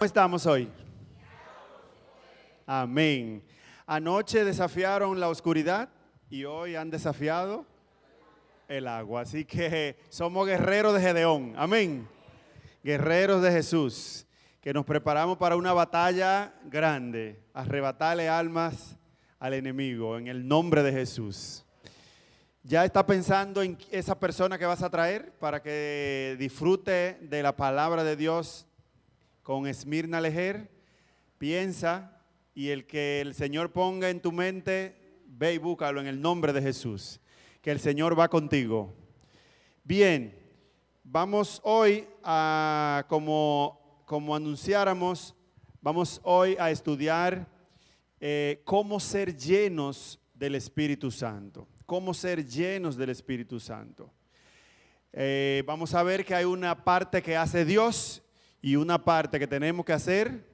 ¿Cómo estamos hoy? Amén. Anoche desafiaron la oscuridad y hoy han desafiado el agua. Así que somos guerreros de Gedeón. Amén. Guerreros de Jesús, que nos preparamos para una batalla grande, arrebatarle almas al enemigo en el nombre de Jesús. ¿Ya está pensando en esa persona que vas a traer para que disfrute de la palabra de Dios con Esmirna Lejer? Piensa, y el que el Señor ponga en tu mente, ve y búscalo en el nombre de Jesús, que el Señor va contigo. Bien, vamos hoy a, como anunciáramos, vamos hoy a estudiar cómo ser llenos del Espíritu Santo. Cómo ser llenos del Espíritu Santo. Vamos a ver que hay una parte que hace Dios y una parte que tenemos que hacer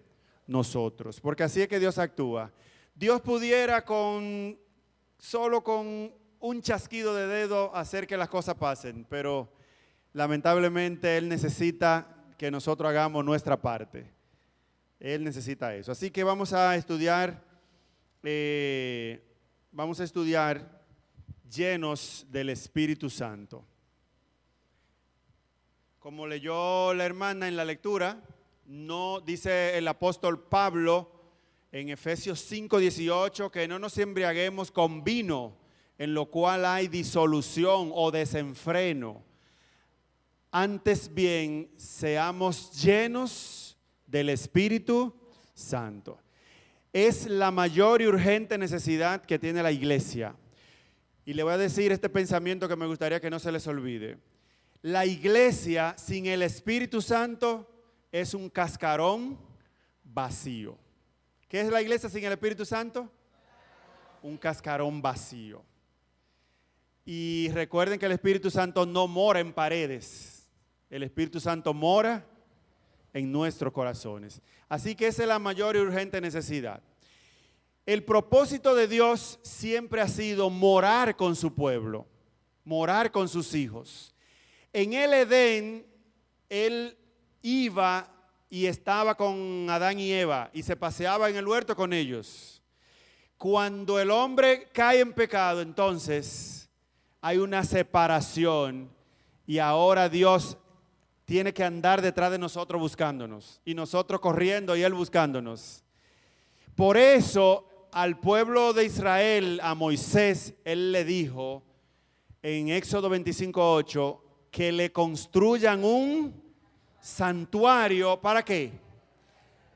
nosotros, porque así es que Dios actúa. Dios pudiera solo con un chasquido de dedo hacer que las cosas pasen, pero lamentablemente Él necesita que nosotros hagamos nuestra parte. Él necesita eso. Así que vamos a estudiar llenos del Espíritu Santo. Como leyó la hermana en la lectura, no dice el apóstol Pablo en Efesios 5:18 que no nos embriaguemos con vino, en lo cual hay disolución o desenfreno. Antes bien, seamos llenos del Espíritu Santo. Es la mayor y urgente necesidad que tiene la iglesia. Y le voy a decir este pensamiento que me gustaría que no se les olvide. La iglesia sin el Espíritu Santo es un cascarón vacío. ¿Qué es la iglesia sin el Espíritu Santo? Un cascarón vacío. Y recuerden que el Espíritu Santo no mora en paredes. El Espíritu Santo mora en nuestros corazones. Así que esa es la mayor y urgente necesidad. El propósito de Dios siempre ha sido morar con su pueblo, morar con sus hijos. En el Edén, Él iba y estaba con Adán y Eva y se paseaba en el huerto con ellos. Cuando el hombre cae en pecado, entonces hay una separación y ahora Dios tiene que andar detrás de nosotros buscándonos y nosotros corriendo y Él buscándonos. Por eso al pueblo de Israel, a Moisés, Él le dijo en Éxodo 25:8 que le construyan un santuario. ¿Para qué?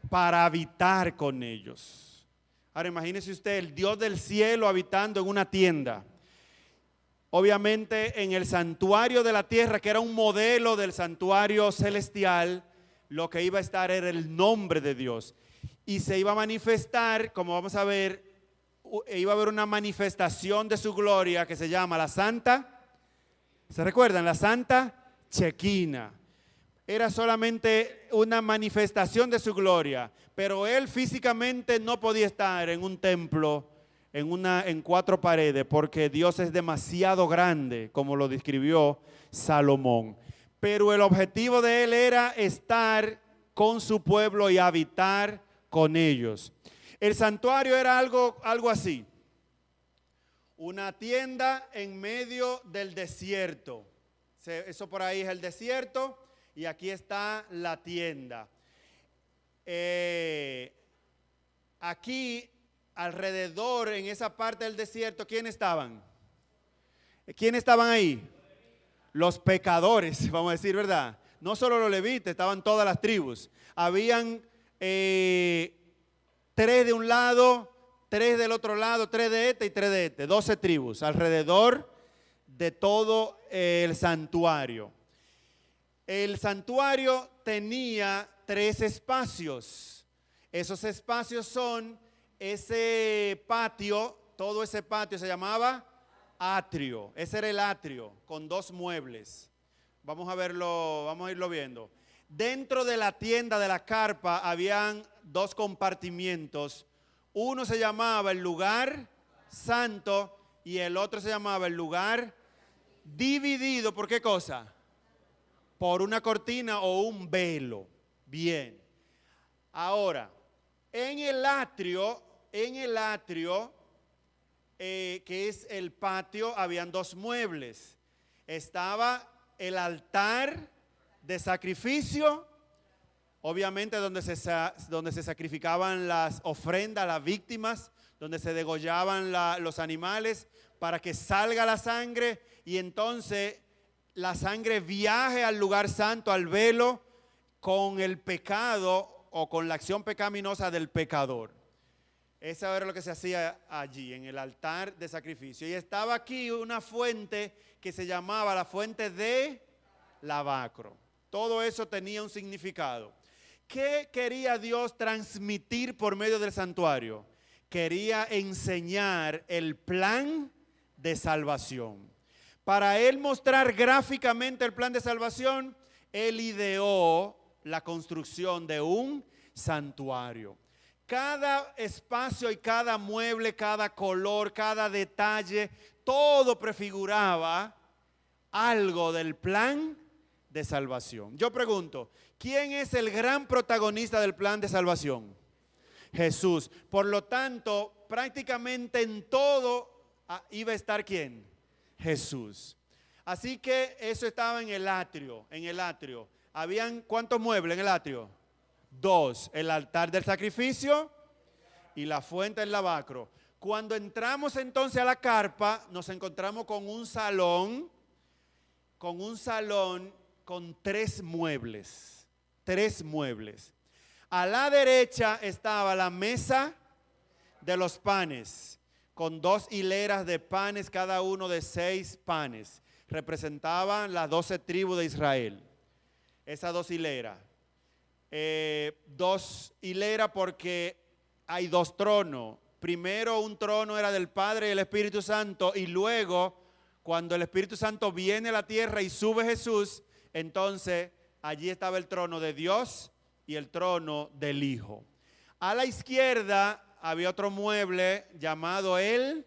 Para habitar con ellos. Ahora imagínese usted el Dios del cielo habitando en una tienda. Obviamente en el santuario de la tierra, que era un modelo del santuario celestial, lo que iba a estar era el nombre de Dios. Y se iba a manifestar, como vamos a ver, iba a haber una manifestación de su gloria que se llama la Santa, ¿se recuerdan? La Santa Chequina. Era solamente una manifestación de su gloria, pero Él físicamente no podía estar en un templo, en cuatro paredes, porque Dios es demasiado grande, como lo describió Salomón. Pero el objetivo de Él era estar con su pueblo y habitar con ellos. El santuario era algo así. Una tienda en medio del desierto. Eso por ahí es el desierto y aquí está la tienda. Aquí alrededor en esa parte del desierto, ¿quiénes estaban? ¿Quiénes estaban ahí? Los pecadores, vamos a decir, ¿verdad? No solo los levitas, estaban todas las tribus. Habían 3 de un lado, 3 del otro lado, 3 de este y 3 de este, 12 tribus alrededor de todo el santuario. El santuario tenía 3 espacios. Esos espacios son ese patio, todo ese patio se llamaba atrio. Ese era el atrio con 2 muebles. Vamos a verlo, vamos a irlo viendo. Dentro de la tienda de la carpa habían 2 compartimientos. Uno se llamaba el lugar santo y el otro se llamaba el lugar dividido. ¿Por qué cosa? Por una cortina o un velo. Bien. Ahora, en el atrio, que es el patio, habían dos muebles. Estaba el altar de sacrificio, obviamente donde se sacrificaban las ofrendas, las víctimas, donde se degollaban los animales para que salga la sangre y entonces la sangre viaje al lugar santo, al velo, con el pecado o con la acción pecaminosa del pecador. Eso era lo que se hacía allí, en el altar de sacrificio. Y estaba aquí una fuente que se llamaba la fuente de lavacro. Todo eso tenía un significado. ¿Qué quería Dios transmitir por medio del santuario? Quería enseñar el plan de salvación. Para él mostrar gráficamente el plan de salvación, él ideó la construcción de un santuario. Cada espacio y cada mueble, cada color, cada detalle, todo prefiguraba algo del plan de salvación. Yo pregunto, ¿quién es el gran protagonista del plan de salvación? Jesús. Por lo tanto, prácticamente en todo iba a estar ¿quién? Jesús. Así que eso estaba en el atrio, ¿Habían cuántos muebles en el atrio? Dos, el altar del sacrificio y la fuente del lavacro. Cuando entramos entonces a la carpa, nos encontramos con un salón con tres muebles. A la derecha estaba la mesa de los panes, con 2 hileras de panes, cada uno de 6 panes. Representaban las 12 tribus de Israel. Esas 2 hileras. 2 hileras porque hay 2 tronos. Primero un trono era del Padre y el Espíritu Santo, y luego cuando el Espíritu Santo viene a la tierra y sube Jesús, entonces allí estaba el trono de Dios y el trono del Hijo. A la izquierda había otro mueble llamado el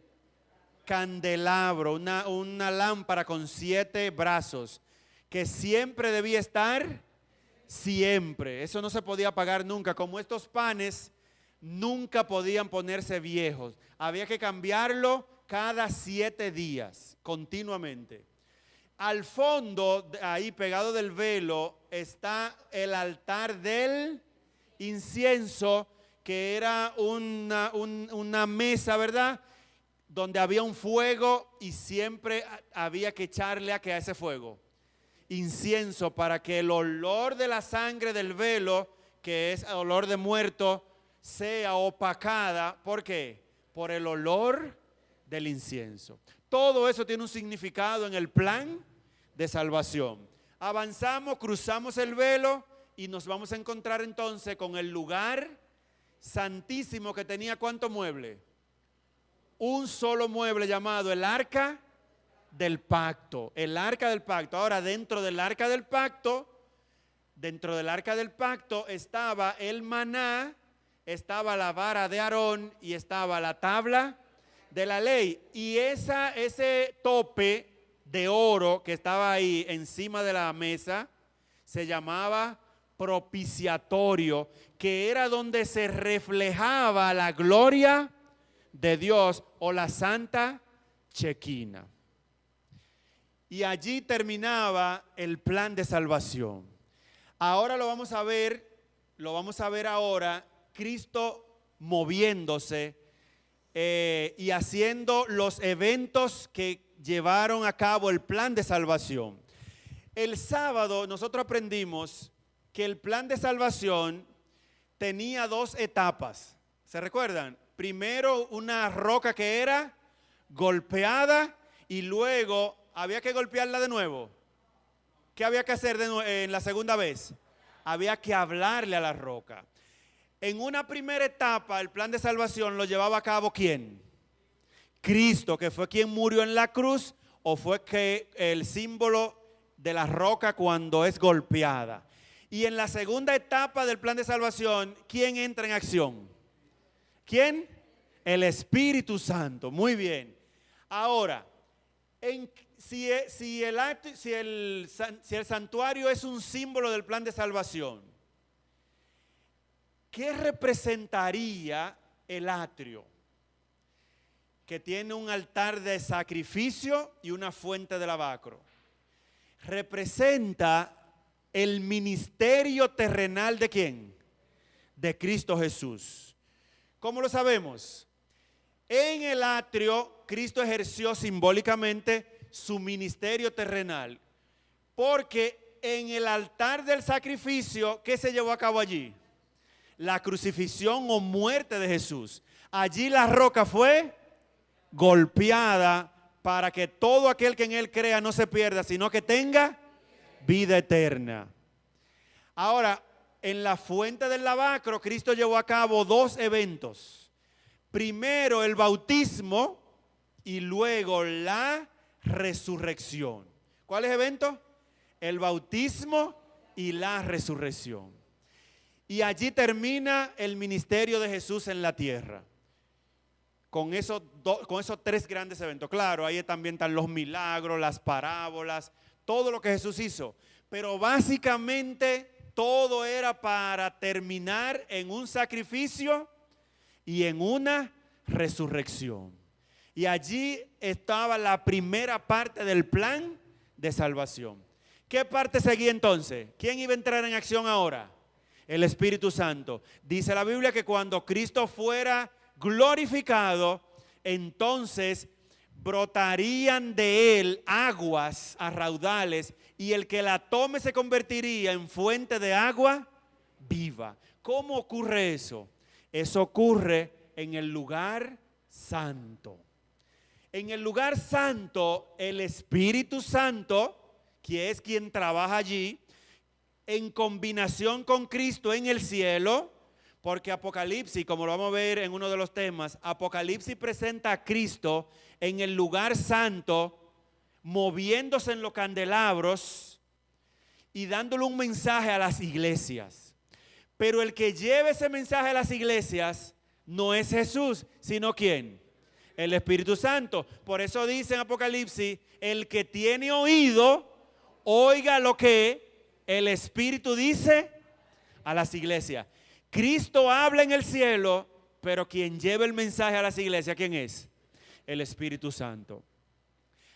candelabro, una lámpara con 7 brazos que siempre debía estar, siempre. Eso no se podía apagar nunca. Como estos panes nunca podían ponerse viejos, había que cambiarlo cada 7 días, continuamente. Al fondo, ahí pegado del velo, está el altar del incienso, que era una mesa, ¿verdad?, donde había un fuego y siempre había que echarle a ese fuego incienso para que el olor de la sangre del velo, que es olor de muerto, sea opacada. ¿Por qué? Por el olor del incienso. Todo eso tiene un significado en el plan de salvación. Avanzamos, cruzamos el velo y nos vamos a encontrar entonces con el lugar santísimo, que tenía ¿cuántos muebles? Un solo mueble llamado el arca del pacto. El arca del pacto. Ahora, dentro del arca del pacto estaba el maná, estaba la vara de Aarón y estaba la tabla de la ley. Y ese tope de oro que estaba ahí encima de la mesa se llamaba propiciatorio, que era donde se reflejaba la gloria de Dios, o la santa chequina. Y allí terminaba el plan de salvación. Ahora lo vamos a ver ahora, Cristo moviéndose y haciendo los eventos que llevaron a cabo el plan de salvación. El sábado nosotros aprendimos que el plan de salvación tenía 2 etapas. ¿Se recuerdan? Primero una roca que era golpeada y luego había que golpearla de nuevo. ¿Qué había que hacer en la segunda vez? Había que hablarle a la roca. En una primera etapa el plan de salvación lo llevaba a cabo ¿quién? Cristo, que fue quien murió en la cruz, o fue que el símbolo de la roca cuando es golpeada. Y en la segunda etapa del plan de salvación, ¿quién entra en acción? ¿Quién? El Espíritu Santo. Muy bien. Ahora, si el santuario es un símbolo del plan de salvación, ¿qué representaría el atrio? Que tiene un altar de sacrificio y una fuente de lavacro. Representa el ministerio terrenal ¿de quién? De Cristo Jesús. ¿Cómo lo sabemos? En el atrio, Cristo ejerció simbólicamente su ministerio terrenal. Porque en el altar del sacrificio, ¿qué se llevó a cabo allí? La crucifixión o muerte de Jesús. Allí la roca fue golpeada para que todo aquel que en él crea no se pierda, sino que tenga vida eterna. Ahora, en la fuente del lavacro, Cristo llevó a cabo dos eventos. Primero el bautismo y luego la resurrección. ¿Cuáles eventos? El bautismo y la resurrección. Y allí termina el ministerio de Jesús en la tierra. Con esos tres grandes eventos. Claro, ahí también están los milagros, las parábolas, todo lo que Jesús hizo. Pero básicamente todo era para terminar en un sacrificio y en una resurrección. Y allí estaba la primera parte del plan de salvación. ¿Qué parte seguía entonces? ¿Quién iba a entrar en acción ahora? El Espíritu Santo. Dice la Biblia que cuando Cristo fuera glorificado, entonces brotarían de él aguas a raudales y el que la tome se convertiría en fuente de agua viva. ¿Cómo ocurre eso? Eso ocurre en el lugar santo. En el lugar santo, el Espíritu Santo, que es quien trabaja allí, en combinación con Cristo en el cielo, porque Apocalipsis, como lo vamos a ver en uno de los temas, Apocalipsis presenta a Cristo en el lugar santo, moviéndose en los candelabros y dándole un mensaje a las iglesias. Pero el que lleve ese mensaje a las iglesias no es Jesús, sino ¿quién? El Espíritu Santo. Por eso dice en Apocalipsis, el que tiene oído, oiga lo que el Espíritu dice a las iglesias. Cristo habla en el cielo, pero quien lleva el mensaje a las iglesias, ¿quién es? El Espíritu Santo.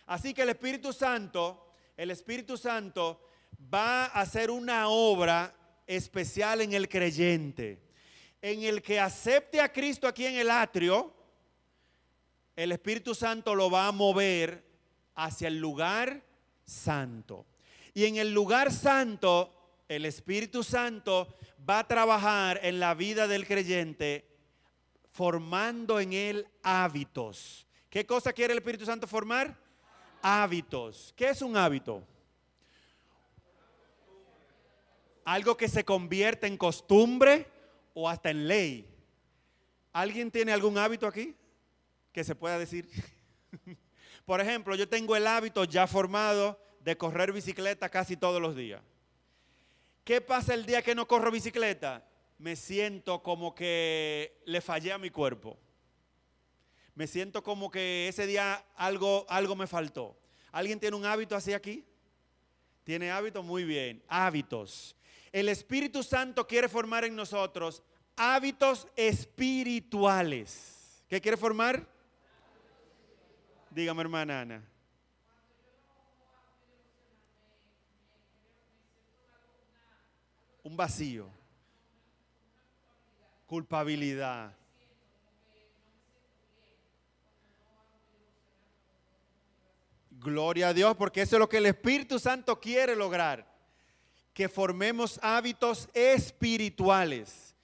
Así que el Espíritu Santo va a hacer una obra especial en el creyente. En el que acepte a Cristo aquí en el atrio, el Espíritu Santo lo va a mover hacia el lugar santo. Y en el lugar santo, el Espíritu Santo va a trabajar en la vida del creyente, formando en él hábitos. ¿Qué cosa quiere el Espíritu Santo formar? Hábitos. ¿Qué es un hábito? Algo que se convierte en costumbre o hasta en ley. ¿Alguien tiene algún hábito aquí que se pueda decir? Por ejemplo, yo tengo el hábito ya formado de correr bicicleta casi todos los días. ¿Qué pasa el día que no corro bicicleta? Me siento como que le fallé a mi cuerpo. Me siento como que ese día algo me faltó. ¿Alguien tiene un hábito así aquí? ¿Tiene hábitos? Muy bien. Hábitos. El Espíritu Santo quiere formar en nosotros hábitos espirituales. ¿Qué quiere formar? Dígame, hermana Ana. Un vacío. Culpabilidad. Gloria a Dios, porque eso es lo que el Espíritu Santo quiere lograr. Que formemos hábitos espirituales.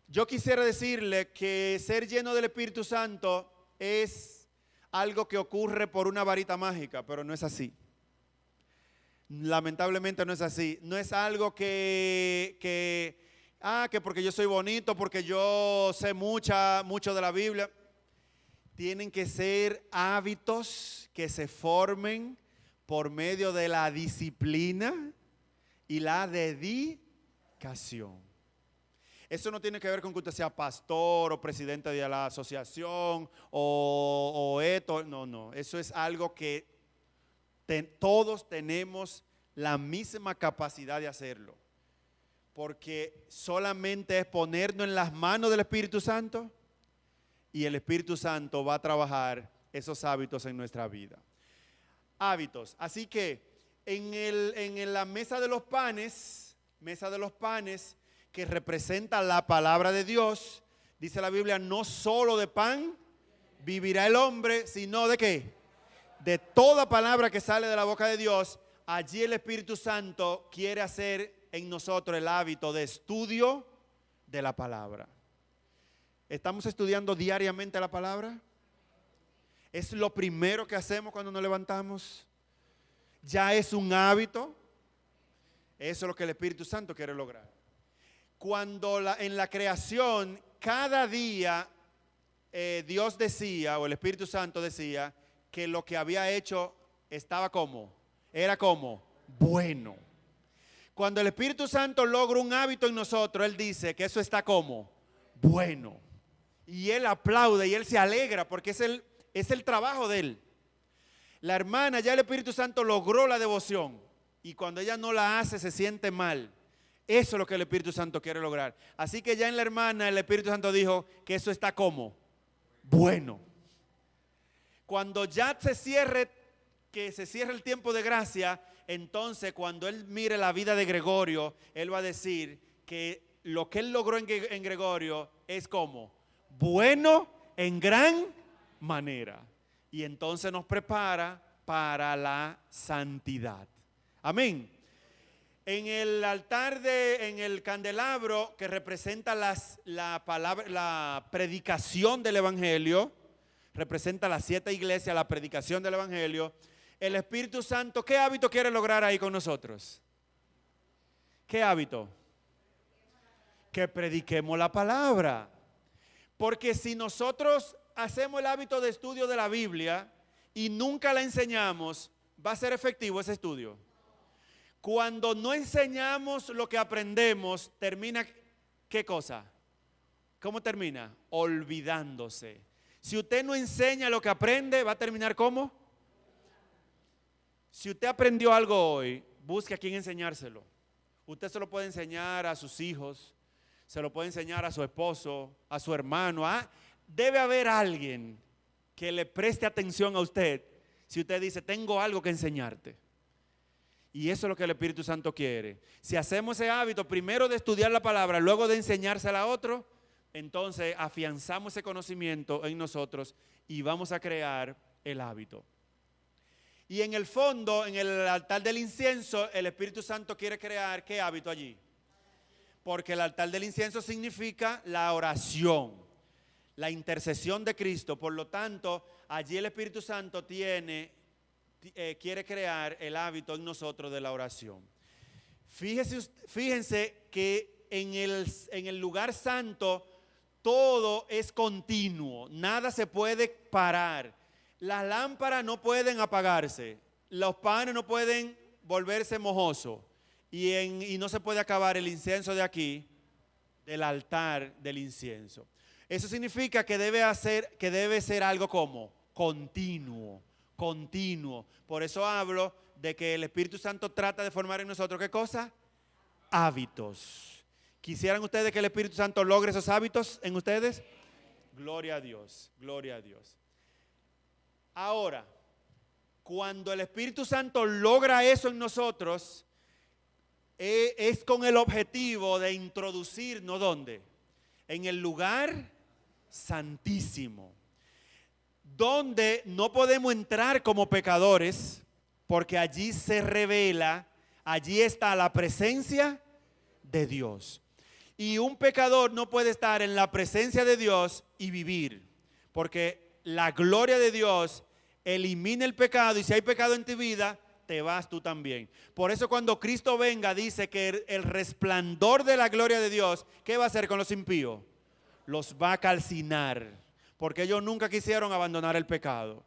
Yo quisiera decirle que ser lleno del Espíritu Santo es algo que ocurre por una varita mágica, pero no es así. Lamentablemente no es así. No es algo que porque yo soy bonito, porque yo sé mucho de la Biblia. Tienen que ser hábitos que se formen por medio de la disciplina y la dedicación. Eso no tiene que ver con que usted sea pastor o presidente de la asociación o esto. No. Eso es algo que todos tenemos la misma capacidad de hacerlo. porque solamente es ponernos en las manos del Espíritu Santo y el Espíritu Santo va a trabajar esos hábitos en nuestra vida. Hábitos. Así que en la mesa de los panes, que representa la palabra de Dios, dice la Biblia, no solo de pan vivirá el hombre, sino ¿de qué? De toda palabra que sale de la boca de Dios. Allí el Espíritu Santo quiere hacer en nosotros el hábito de estudio de la palabra. ¿Estamos estudiando diariamente la palabra? ¿Es lo primero que hacemos cuando nos levantamos? ¿Ya es un hábito? Eso es lo que el Espíritu Santo quiere lograr. Cuando en la creación, cada día Dios decía, o el Espíritu Santo decía, que lo que había hecho estaba como, era como bueno. Cuando el Espíritu Santo logra un hábito en nosotros, Él dice que eso está como bueno. Y Él aplaude y Él se alegra porque es el trabajo de Él. La hermana, ya el Espíritu Santo logró la devoción y cuando ella no la hace se siente mal. Eso es lo que el Espíritu Santo quiere lograr. Así que ya en la hermana el Espíritu Santo dijo que eso está como bueno. Cuando ya se cierre el tiempo de gracia, entonces cuando él mire la vida de Gregorio, él va a decir que lo que él logró en Gregorio es como bueno en gran manera. Y entonces nos prepara para la santidad. Amén. En el altar en el candelabro que representa la predicación del evangelio, representa las 7 iglesias, la predicación del evangelio. El Espíritu Santo, ¿qué hábito quiere lograr ahí con nosotros? ¿Qué hábito? Que prediquemos la palabra. Porque si nosotros hacemos el hábito de estudio de la Biblia y nunca la enseñamos, ¿va a ser efectivo ese estudio? Cuando no enseñamos lo que aprendemos, termina, ¿qué cosa? ¿Cómo termina? Olvidándose. Si usted no enseña lo que aprende, ¿va a terminar cómo? Si usted aprendió algo hoy, busque a quién enseñárselo. Usted se lo puede enseñar a sus hijos, se lo puede enseñar a su esposo, a su hermano. Debe haber alguien que le preste atención a usted si usted dice, tengo algo que enseñarte. Y eso es lo que el Espíritu Santo quiere. Si hacemos ese hábito, primero de estudiar la palabra, luego de enseñársela a otro, entonces afianzamos ese conocimiento en nosotros y vamos a crear el hábito. Y en el fondo, en el altar del incienso, el Espíritu Santo quiere crear ¿qué hábito allí? Porque el altar del incienso significa la oración, la intercesión de Cristo. Por lo tanto, allí el Espíritu Santo quiere crear el hábito en nosotros de la oración. Fíjense que en el lugar santo todo es continuo, nada se puede parar. Las lámparas no pueden apagarse, los panes no pueden volverse mojosos y no se puede acabar el incienso de aquí, del altar del incienso. Eso significa que debe ser algo como continuo. Por eso hablo de que el Espíritu Santo trata de formar en nosotros ¿qué cosa? Hábitos. ¿Quisieran ustedes que el Espíritu Santo logre esos hábitos en ustedes? Gloria a Dios, gloria a Dios. Ahora, cuando el Espíritu Santo logra eso en nosotros, es con el objetivo de introducirnos ¿dónde? En el lugar santísimo, donde no podemos entrar como pecadores, porque allí se revela, allí está la presencia de Dios. Y un pecador no puede estar en la presencia de Dios y vivir, porque la gloria de Dios elimina el pecado y si hay pecado en tu vida, te vas tú también. Por eso cuando Cristo venga dice que el resplandor de la gloria de Dios, ¿qué va a hacer con los impíos? Los va a calcinar, porque ellos nunca quisieron abandonar el pecado.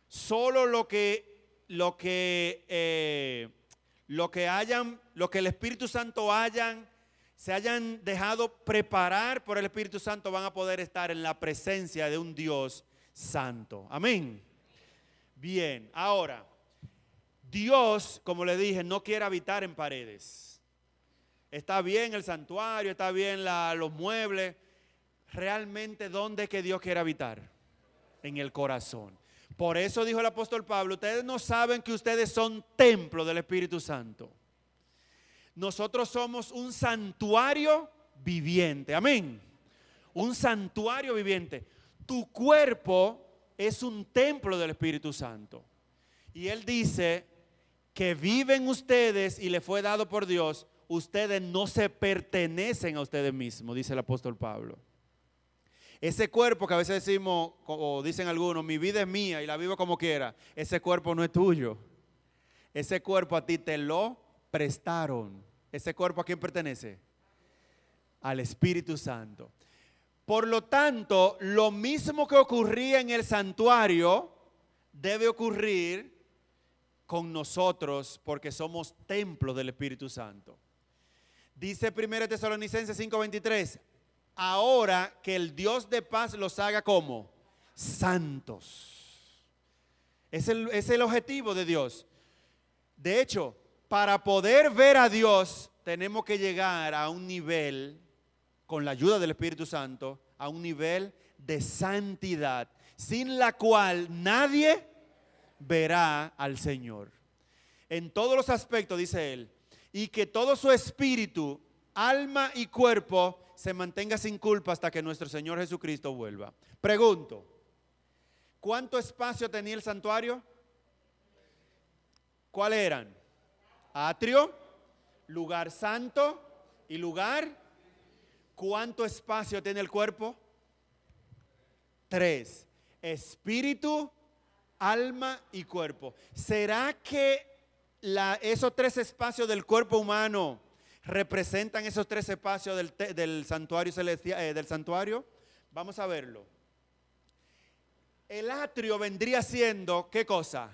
Solo lo que el Espíritu Santo se hayan dejado preparar por el Espíritu Santo van a poder estar en la presencia de un Dios santo. Amén. Bien, ahora, Dios, como le dije, no quiere habitar en paredes. Está bien el santuario, está bien los muebles. Realmente, ¿dónde es que Dios quiere habitar? En el corazón. Por eso dijo el apóstol Pablo, ustedes no saben que ustedes son templo del Espíritu Santo. Nosotros somos un santuario viviente. Amén. Un santuario viviente. Tu cuerpo es un templo del Espíritu Santo. Y él dice que viven ustedes y le fue dado por Dios. Ustedes no se pertenecen a ustedes mismos, dice el apóstol Pablo. Ese cuerpo que a veces decimos, o dicen algunos, mi vida es mía y la vivo como quiera. Ese cuerpo no es tuyo. Ese cuerpo a ti te lo prestaron. ¿Ese cuerpo a quién pertenece? Al Espíritu Santo. Por lo tanto, lo mismo que ocurría en el santuario debe ocurrir con nosotros porque somos templo del Espíritu Santo. Dice 1 Tesalonicenses 5:23, ahora que el Dios de paz los haga como santos. Es el objetivo de Dios. De hecho, para poder ver a Dios tenemos que llegar a un nivel, con la ayuda del Espíritu Santo, a un nivel de santidad, sin la cual nadie verá al Señor. En todos los aspectos, dice él, y que todo su espíritu, alma y cuerpo se mantenga sin culpa hasta que nuestro Señor Jesucristo vuelva. Pregunto, ¿cuánto espacio tenía el santuario? ¿Cuáles eran? Atrio, lugar santo y lugar. ¿Cuánto espacio tiene el cuerpo? 3. Espíritu, alma y cuerpo. ¿Será que esos 3 espacios del cuerpo humano representan esos 3 espacios del santuario celestial, del santuario? Vamos a verlo. El atrio vendría siendo, ¿qué cosa?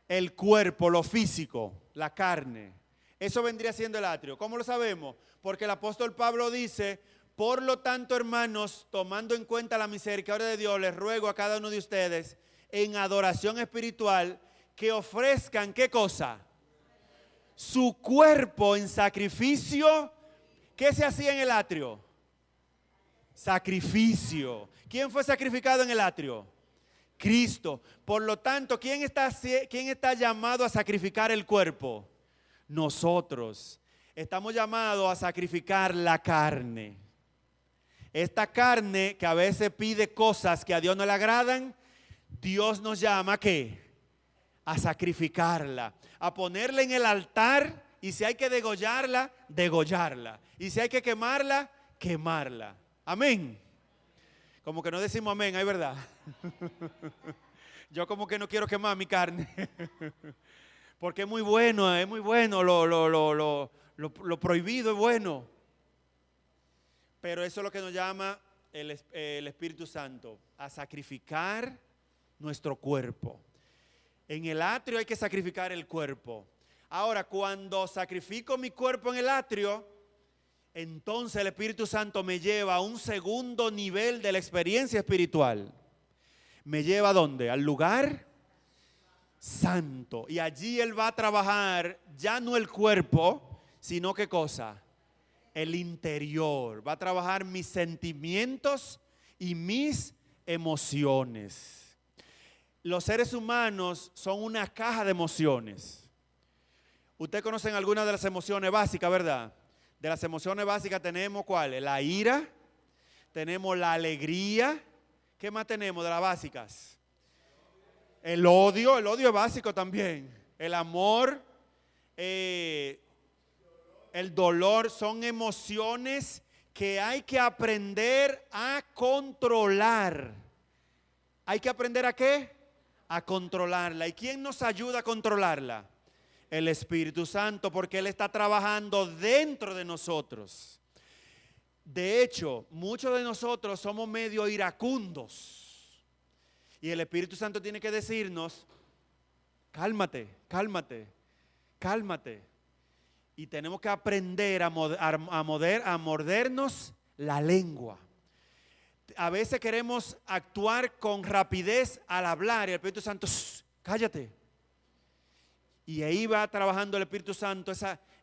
El cuerpo, lo físico, la carne. Eso vendría siendo el atrio. ¿Cómo lo sabemos? Porque el apóstol Pablo dice, por lo tanto, hermanos, tomando en cuenta la misericordia de Dios, les ruego a cada uno de ustedes, en adoración espiritual, que ofrezcan, ¿qué cosa? Su cuerpo en sacrificio. ¿Qué se hacía en el atrio? Sacrificio. ¿Quién fue sacrificado en el atrio? Cristo. Por lo tanto, ¿quién está llamado a sacrificar el cuerpo? Nosotros. Estamos llamados a sacrificar la carne. Esta carne que a veces pide cosas que a Dios no le agradan, Dios nos llama ¿a qué? A sacrificarla, a ponerla en el altar, y si hay que degollarla, degollarla, y si hay que quemarla, quemarla. Amén. Como que no decimos amén, ¿hay verdad? Yo como que no quiero quemar mi carne, porque es muy bueno, lo prohibido es bueno. Pero eso es lo que nos llama el Espíritu Santo, a sacrificar nuestro cuerpo. En el atrio hay que sacrificar el cuerpo. Ahora, cuando sacrifico mi cuerpo en el atrio, entonces el Espíritu Santo me lleva a un segundo nivel de la experiencia espiritual. ¿Me lleva a dónde? Al lugar santo. Y allí Él va a trabajar ya no el cuerpo, sino ¿qué cosa? El interior. Va a trabajar mis sentimientos y mis emociones. Los seres humanos son una caja de emociones. Ustedes conocen algunas de las emociones básicas, ¿verdad? De las emociones básicas tenemos ¿cuáles? La ira, tenemos la alegría. ¿Qué más tenemos de las básicas? El odio es básico también. El amor, el dolor, son emociones que hay que aprender a controlar. ¿Hay que aprender a qué? A controlarla. ¿Y quién nos ayuda a controlarla? El Espíritu Santo, porque Él está trabajando dentro de nosotros. De hecho, muchos de nosotros somos medio iracundos. Y el Espíritu Santo tiene que decirnos, cálmate, cálmate, cálmate. Y tenemos que aprender a mordernos la lengua. A veces queremos actuar con rapidez al hablar y el Espíritu Santo, cállate. Y ahí va trabajando el Espíritu Santo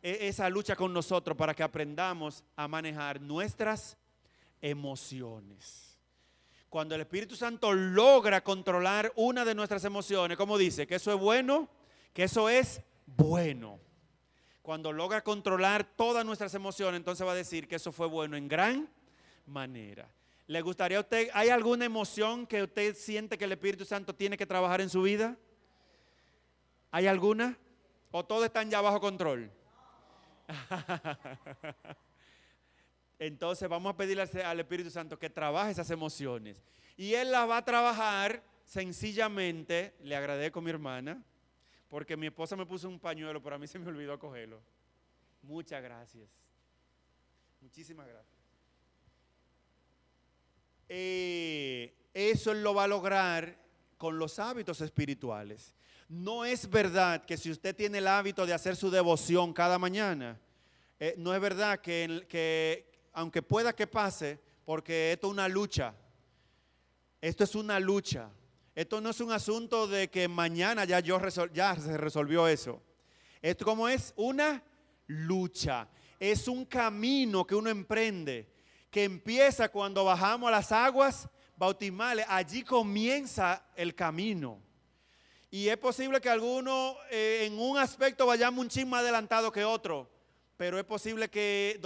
esa lucha con nosotros para que aprendamos a manejar nuestras emociones. Cuando el Espíritu Santo logra controlar una de nuestras emociones, ¿cómo dice? Que eso es bueno, que eso es bueno. Cuando logra controlar todas nuestras emociones, entonces va a decir que eso fue bueno en gran manera. ¿Le gustaría a usted, hay alguna emoción que usted siente que el Espíritu Santo tiene que trabajar en su vida? ¿Hay alguna? ¿O todos están ya bajo control? Entonces vamos a pedirle al Espíritu Santo que trabaje esas emociones. Y Él las va a trabajar sencillamente. Le agradezco a mi hermana, porque mi esposa me puso un pañuelo, pero a mí se me olvidó cogerlo. Muchas gracias. Muchísimas gracias. Eso Él lo va a lograr con los hábitos espirituales. No es verdad que si usted tiene el hábito de hacer su devoción cada mañana, no es verdad que aunque pueda que pase, porque esto es una lucha. Esto es una lucha. Esto no es un asunto de que mañana ya se resolvió eso. Esto como es una lucha. Es un camino que uno emprende, que empieza cuando bajamos a las aguas bautismales. Allí comienza el camino. Y es posible que algunos en un aspecto vayamos un chin más adelantado que otro, pero es posible que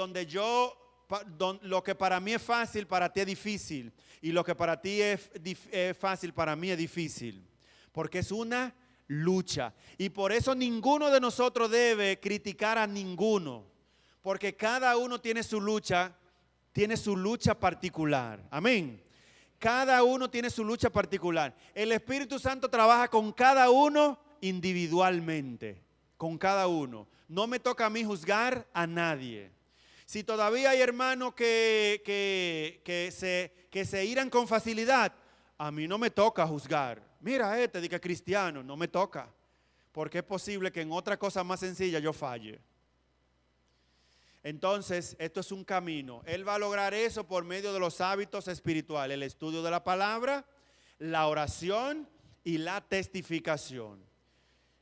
lo que para mí es fácil, para ti es difícil, y lo que para ti es fácil, para mí es difícil, porque es una lucha. Y por eso ninguno de nosotros debe criticar a ninguno, porque cada uno tiene su lucha particular. Amén. Cada uno tiene su lucha particular. El Espíritu Santo trabaja con cada uno individualmente, con cada uno. No me toca a mí juzgar a nadie. Si todavía hay hermanos que se iran con facilidad, a mí no me toca juzgar. Mira dice que es cristiano, no me toca. Porque es posible que en otra cosa más sencilla yo falle. Entonces, esto es un camino. Él va a lograr eso por medio de los hábitos espirituales, el estudio de la palabra, la oración y la testificación.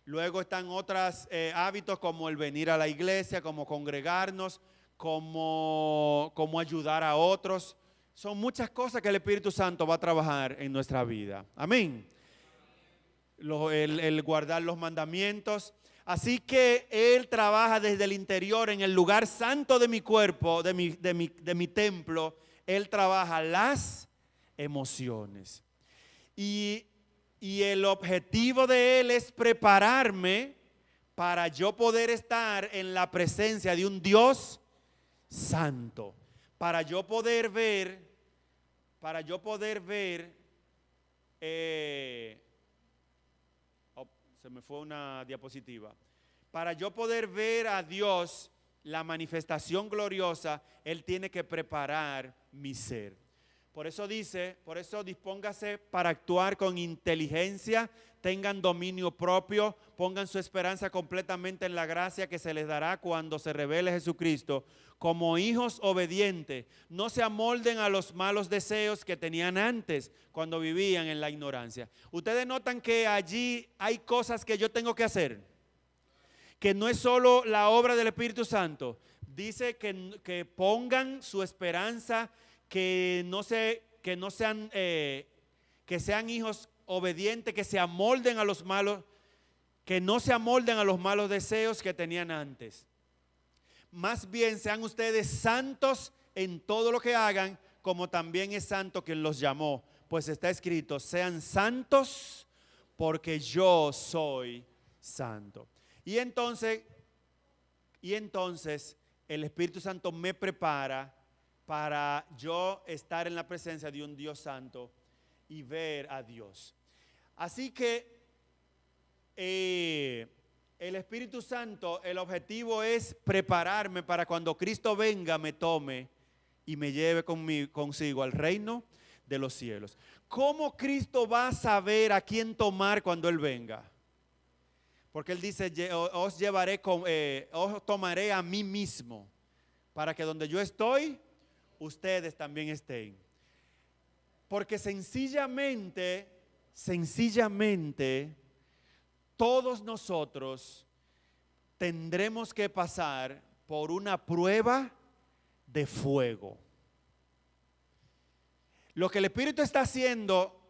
Luego están otros hábitos como el venir a la iglesia, como congregarnos, como ayudar a otros. Son muchas cosas que el Espíritu Santo va a trabajar en nuestra vida. Amén. El guardar los mandamientos. Así que Él trabaja desde el interior, en el lugar santo de mi cuerpo, de mi templo. Él trabaja las emociones. Y el objetivo de Él es prepararme para yo poder estar en la presencia de un Dios santo. Para yo poder ver, se me fue una diapositiva. Para yo poder ver a Dios, la manifestación gloriosa, Él tiene que preparar mi ser. Por eso dispóngase para actuar con inteligencia, tengan dominio propio, pongan su esperanza completamente en la gracia que se les dará cuando se revele Jesucristo. Como hijos obedientes, no se amolden a los malos deseos que tenían antes cuando vivían en la ignorancia. Ustedes notan que allí hay cosas que yo tengo que hacer, que no es solo la obra del Espíritu Santo. Dice que pongan su esperanza, que sean hijos obedientes, que se amolden a los malos, que no se amolden a los malos deseos que tenían antes. Más bien sean ustedes santos en todo lo que hagan, como también es santo quien los llamó. Pues está escrito, sean santos porque yo soy santo. Y entonces el Espíritu Santo me prepara para yo estar en la presencia de un Dios santo y ver a Dios. Así que el Espíritu Santo, el objetivo es prepararme para cuando Cristo venga, me tome y me lleve consigo al reino de los cielos. ¿Cómo Cristo va a saber a quién tomar cuando Él venga? Porque Él dice, os tomaré a mí mismo, para que donde yo estoy, ustedes también estén. Porque sencillamente, todos nosotros tendremos que pasar por una prueba de fuego. Lo que el Espíritu está haciendo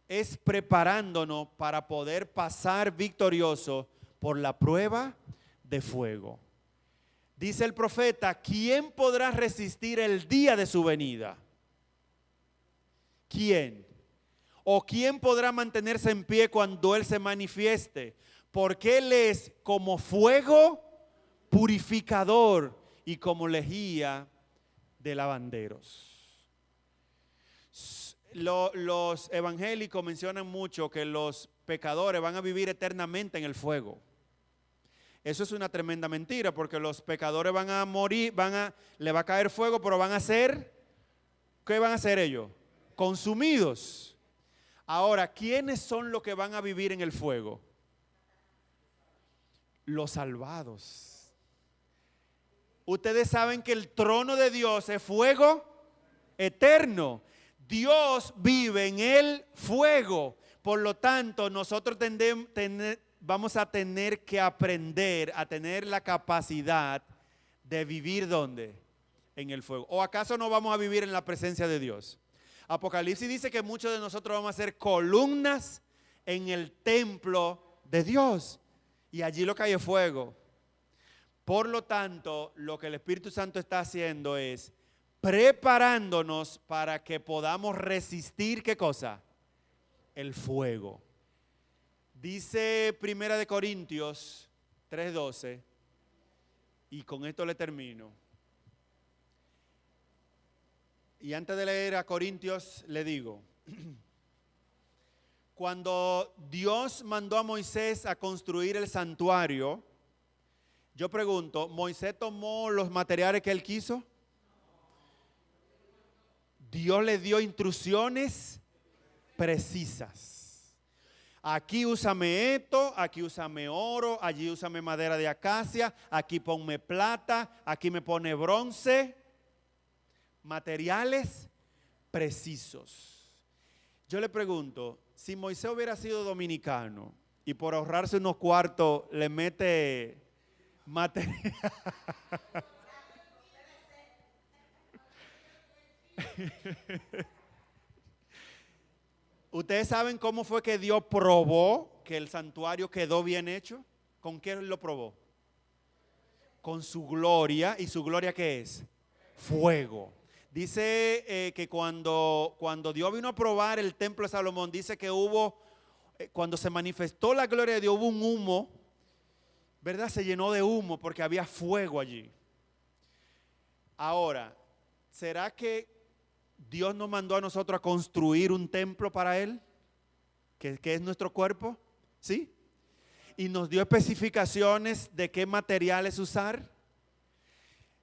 es preparándonos para poder pasar victorioso por la prueba de fuego. Dice el profeta, ¿quién podrá resistir el día de su venida? ¿Quién? ¿O quién podrá mantenerse en pie cuando Él se manifieste? Porque Él es como fuego purificador y como lejía de lavanderos. Los evangélicos mencionan mucho que los pecadores van a vivir eternamente en el fuego. Eso es una tremenda mentira, porque los pecadores van a morir, le va a caer fuego, pero van a ser, ¿qué van a hacer ellos? Consumidos. Ahora, ¿quiénes son los que van a vivir en el fuego? Los salvados. Ustedes saben que el trono de Dios es fuego eterno. Dios vive en el fuego. Por lo tanto, nosotros vamos a tener que aprender a tener la capacidad de vivir ¿dónde? En el fuego. ¿O acaso no vamos a vivir en la presencia de Dios? Apocalipsis dice que muchos de nosotros vamos a ser columnas en el templo de Dios. Y allí lo que hay es fuego. Por lo tanto, lo que el Espíritu Santo está haciendo es preparándonos para que podamos resistir, ¿qué cosa? El fuego. Dice 1 Corintios 3:12, y con esto le termino. Y antes de leer a Corintios, le digo, cuando Dios mandó a Moisés a construir el santuario, yo pregunto, ¿Moisés tomó los materiales que él quiso? Dios le dio instrucciones precisas. Aquí úsame esto, aquí úsame oro, allí úsame madera de acacia, aquí ponme plata, aquí me pone bronce. Materiales precisos. Yo le pregunto, si Moisés hubiera sido dominicano y por ahorrarse unos cuartos le mete material. ¿Ustedes saben cómo fue que Dios probó que el santuario quedó bien hecho? ¿Con qué lo probó? Con su gloria. ¿Y su gloria qué es? Fuego. Dice que cuando Dios vino a probar el templo de Salomón, dice que hubo, cuando se manifestó la gloria de Dios, hubo un humo, ¿verdad? Se llenó de humo porque había fuego allí. Ahora, ¿será que Dios nos mandó a nosotros a construir un templo para Él? Que es nuestro cuerpo, ¿sí? Y nos dio especificaciones de qué materiales usar.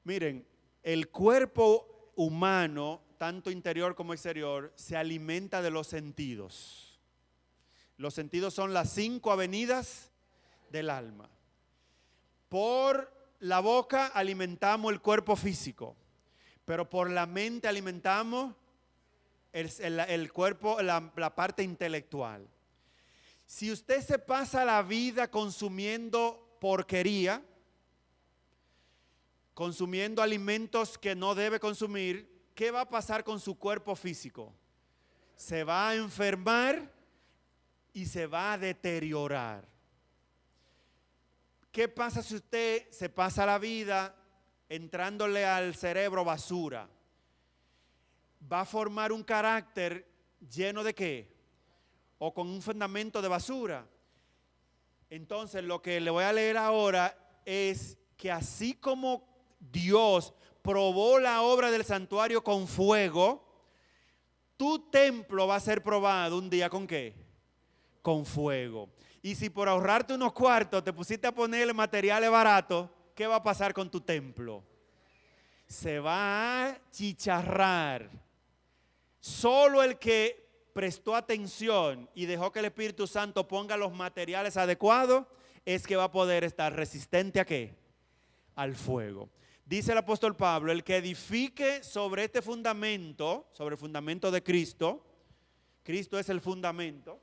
Miren, el cuerpo humano, tanto interior como exterior, se alimenta de los sentidos. Los sentidos son las 5 avenidas del alma. Por la boca alimentamos el cuerpo físico, pero por la mente alimentamos el cuerpo, la parte intelectual. Si usted se pasa la vida consumiendo porquería, consumiendo alimentos que no debe consumir, ¿qué va a pasar con su cuerpo físico? Se va a enfermar y se va a deteriorar. ¿Qué pasa si usted se pasa la vida entrándole al cerebro basura? Va a formar un carácter lleno de ¿qué? O con un fundamento de basura. Entonces, lo que le voy a leer ahora es que así como Dios probó la obra del santuario con fuego, tu templo va a ser probado un día ¿con qué? Con fuego. Y si por ahorrarte unos cuartos te pusiste a ponerle materiales baratos, ¿qué va a pasar con tu templo? Se va a chicharrar. Solo el que prestó atención y dejó que el Espíritu Santo ponga los materiales adecuados es que va a poder estar resistente ¿a qué? Al fuego. Dice el apóstol Pablo, el que edifique sobre este fundamento, sobre el fundamento de Cristo, Cristo es el fundamento,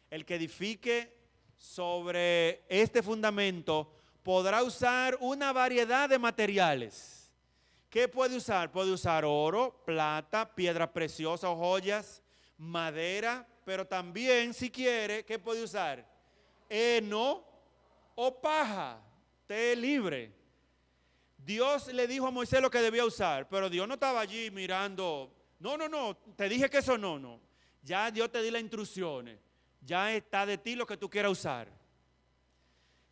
el que edifique sobre este fundamento podrá usar una variedad de materiales. ¿Qué puede usar? Puede usar oro, plata, piedras preciosas o joyas, madera, pero también, si quiere, ¿qué puede usar? Heno o paja. Usted es libre. Dios le dijo a Moisés lo que debía usar, pero Dios no estaba allí mirando. No, te dije que eso no. Ya Dios te dio las instrucciones. Ya está de ti lo que tú quieras usar.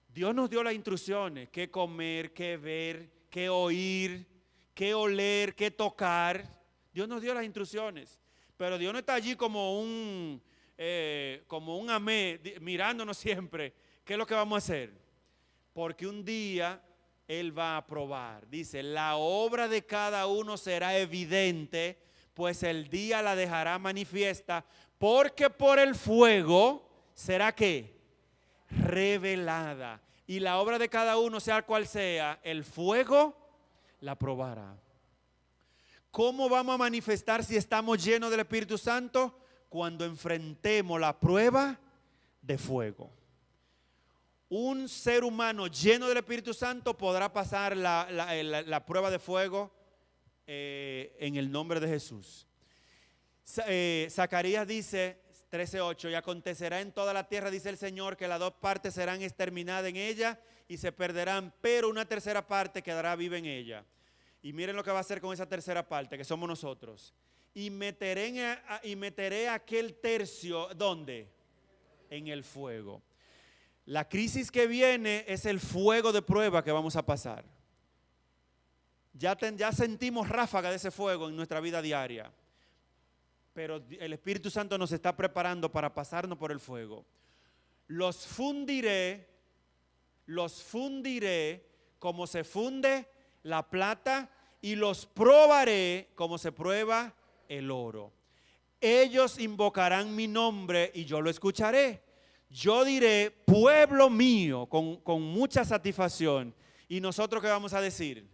Dios nos dio las instrucciones, qué comer, qué ver, qué oír, qué oler, qué tocar. Dios nos dio las instrucciones, pero Dios no está allí como un amé, mirándonos siempre, ¿qué es lo que vamos a hacer? Porque un día Él va a probar. Dice, la obra de cada uno será evidente, pues el día la dejará manifiesta, porque por el fuego será ¿qué? Revelada. Y la obra de cada uno, sea cual sea, el fuego la probará. ¿Cómo vamos a manifestar si estamos llenos del Espíritu Santo? Cuando enfrentemos la prueba de fuego. Un ser humano lleno del Espíritu Santo podrá pasar la prueba de fuego en el nombre de Jesús. Zacarías dice 13:8, y acontecerá en toda la tierra, dice el Señor, que las dos partes serán exterminadas en ella y se perderán, pero una tercera parte quedará viva en ella. Y miren lo que va a hacer con esa tercera parte, que somos nosotros. Y meteré aquel tercio, ¿dónde? En el fuego. La crisis que viene es el fuego de prueba que vamos a pasar. Ya sentimos ráfaga de ese fuego en nuestra vida diaria. Pero el Espíritu Santo nos está preparando para pasarnos por el fuego. Los fundiré como se funde la plata y los probaré como se prueba el oro. Ellos invocarán mi nombre y yo lo escucharé. Yo diré, pueblo mío, con mucha satisfacción. ¿Y nosotros qué vamos a decir?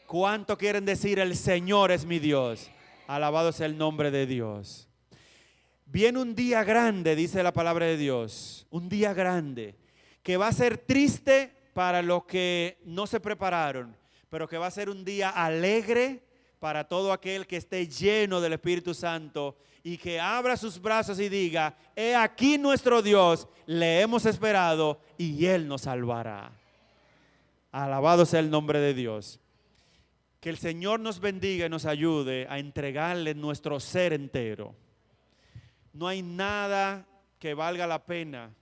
¿Cuánto quieren decir el Señor es mi Dios? Alabado sea el nombre de Dios. Viene un día grande, dice la palabra de Dios. Un día grande, que va a ser triste para los que no se prepararon, pero que va a ser un día alegre para todo aquel que esté lleno del Espíritu Santo y que abra sus brazos y diga, he aquí nuestro Dios, le hemos esperado y Él nos salvará. Alabado sea el nombre de Dios. Que el Señor nos bendiga y nos ayude a entregarle nuestro ser entero. No hay nada que valga la pena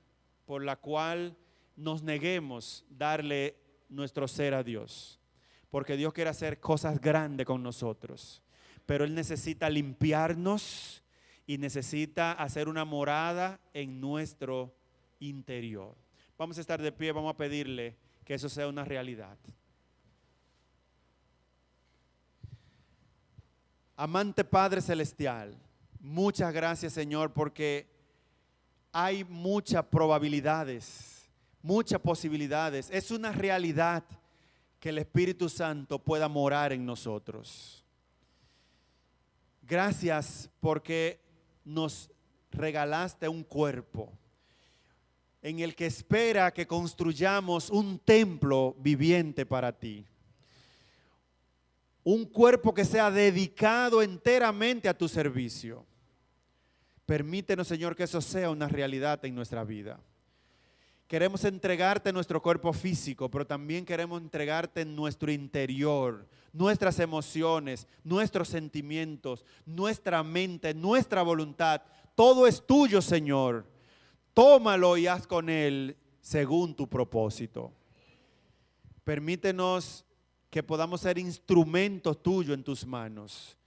por la cual nos neguemos darle nuestro ser a Dios. Porque Dios quiere hacer cosas grandes con nosotros. Pero Él necesita limpiarnos y necesita hacer una morada en nuestro interior. Vamos a estar de pie, vamos a pedirle que eso sea una realidad. Amante Padre Celestial, muchas gracias, Señor, porque hay muchas probabilidades, muchas posibilidades. Es una realidad que el Espíritu Santo pueda morar en nosotros. Gracias porque nos regalaste un cuerpo en el que espera que construyamos un templo viviente para ti. Un cuerpo que sea dedicado enteramente a tu servicio. Permítenos, Señor, que eso sea una realidad en nuestra vida. Queremos entregarte nuestro cuerpo físico, pero también queremos entregarte nuestro interior, nuestras emociones, nuestros sentimientos, nuestra mente, nuestra voluntad. Todo es tuyo, Señor. Tómalo y haz con él según tu propósito. Permítenos que podamos ser instrumentos tuyos en tus manos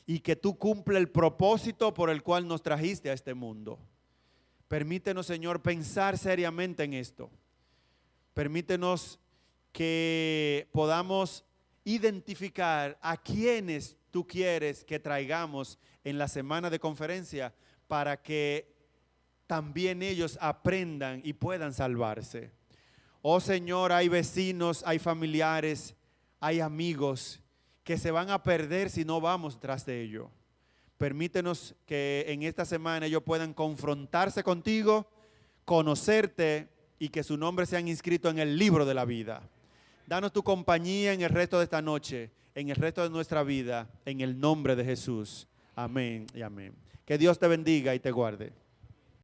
y que tú cumpla el propósito por el cual nos trajiste a este mundo. Permítenos, Señor, pensar seriamente en esto. Permítenos que podamos identificar a quienes tú quieres que traigamos en la semana de conferencia para que también ellos aprendan y puedan salvarse. Oh Señor, hay vecinos, hay familiares, hay amigos que se van a perder si no vamos tras de ellos. Permítenos que en esta semana ellos puedan confrontarse contigo, conocerte y que su nombre sean inscritos en el libro de la vida. Danos tu compañía en el resto de esta noche, en el resto de nuestra vida, en el nombre de Jesús. Amén y amén. Que Dios te bendiga y te guarde.